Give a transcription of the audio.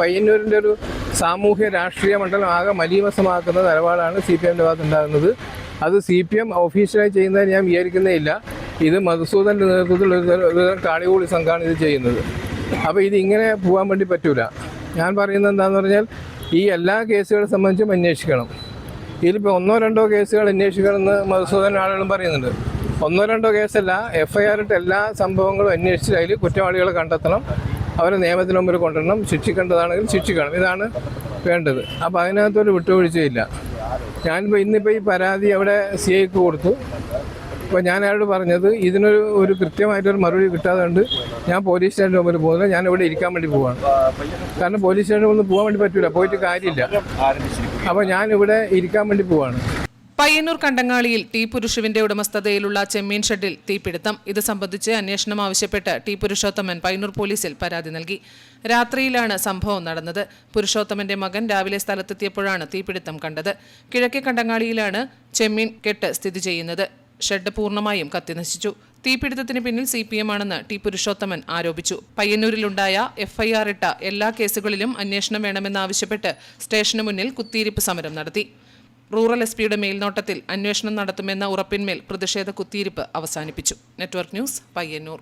പയ്യന്നൂരിൻ്റെ ഒരു സാമൂഹ്യ രാഷ്ട്രീയ മണ്ഡലം ആകെ മലീമസമാക്കുന്ന നിലപാടാണ് CPM ഭാഗത്തുണ്ടാകുന്നത്. അത് CPM ഒഫീഷ്യലായി ചെയ്യുന്നതിന് ഞാൻ വിചാരിക്കുന്നേ ഇല്ല. ഇത് മധുസൂദൻ്റെ നേതൃത്വത്തിൽ ഒരു കാളികൂളി സംഘമാണ് ഇത് ചെയ്യുന്നത്. അപ്പോൾ ഇതിങ്ങനെ പോകാൻ വേണ്ടി പറ്റൂല. ഞാൻ പറയുന്നത് എന്താണെന്ന് പറഞ്ഞാൽ ഈ എല്ലാ കേസുകളെ സംബന്ധിച്ചും അന്വേഷിക്കണം. ഇതിലിപ്പോൾ 1-2 കേസുകൾ അന്വേഷിക്കണമെന്ന് മധുസൂദൻ ആളുകളും പറയുന്നുണ്ട്. 1-2 കേസല്ല, FIR ഇട്ട് എല്ലാ സംഭവങ്ങളും അന്വേഷിച്ച് അതിൽ കുറ്റവാളികളെ കണ്ടെത്തണം, അവരെ നിയമത്തിന് മുമ്പിൽ കൊണ്ടുവരണം, ശിക്ഷിക്കേണ്ടതാണെങ്കിൽ ശിക്ഷിക്കണം. ഇതാണ് വേണ്ടത്. അപ്പോൾ അതിനകത്തൊരു വിട്ടുവീഴ്ചയില്ല. ഞാനിപ്പോൾ ഇന്നിപ്പോൾ ഈ പരാതി അവിടെ CIക്ക് കൊടുത്തു. അപ്പോൾ ഞാൻ അയാളോട് പറഞ്ഞത് ഇതിനൊരു കൃത്യമായിട്ടൊരു മറുപടി കിട്ടാതെ കൊണ്ട് ഞാൻ പോലീസ് സ്റ്റേഷൻ്റെ മുമ്പിൽ പോകുന്നില്ല, ഞാനിവിടെ ഇരിക്കാൻ വേണ്ടി പോവാണ്. കാരണം പോലീസ് സ്റ്റേഷൻ്റെ മുമ്പിൽ പോകാൻ വേണ്ടി പറ്റില്ല, പോയിട്ട് കാര്യമില്ല. അപ്പോൾ ഞാനിവിടെ ഇരിക്കാൻ വേണ്ടി പോവാണ്. പയ്യന്നൂർ കണ്ടങ്ങാളിയിൽ ടി പുരുഷുവിന്റെ ഉടമസ്ഥതയിലുള്ള ചെമ്മീൻ ഷെഡിൽ തീപിടുത്തം. ഇത് സംബന്ധിച്ച് അന്വേഷണം ആവശ്യപ്പെട്ട് ടി പുരുഷോത്തമൻ പയ്യന്നൂർ പോലീസിൽ പരാതി നൽകി. രാത്രിയിലാണ് സംഭവം നടന്നത്. പുരുഷോത്തമന്റെ മകൻ രാവിലെ സ്ഥലത്തെത്തിയപ്പോഴാണ് തീപിടുത്തം കണ്ടത്. കിഴക്കേ കണ്ടങ്ങാളിയിലാണ് ചെമ്മീൻ കെട്ട് സ്ഥിതി ചെയ്യുന്നത്. ഷെഡ് പൂർണ്ണമായും കത്തിനശിച്ചു. തീപിടുത്തത്തിന് പിന്നിൽ CPM ആണെന്ന് ടി പുരുഷോത്തമൻ ആരോപിച്ചു. പയ്യന്നൂരിലുണ്ടായ FIR ഇട്ട എല്ലാ കേസുകളിലും അന്വേഷണം വേണമെന്നാവശ്യപ്പെട്ട് സ്റ്റേഷന് മുന്നിൽ കുത്തിയിരിപ്പ് സമരം നടത്തി. റൂറൽ SP മേൽനോട്ടത്തിൽ അന്വേഷണം നടത്തുമെന്ന ഉറപ്പിന്മേൽ പ്രതിഷേധ കുത്തിയിരിപ്പ് അവസാനിപ്പിച്ചു. Network news, Payyanur.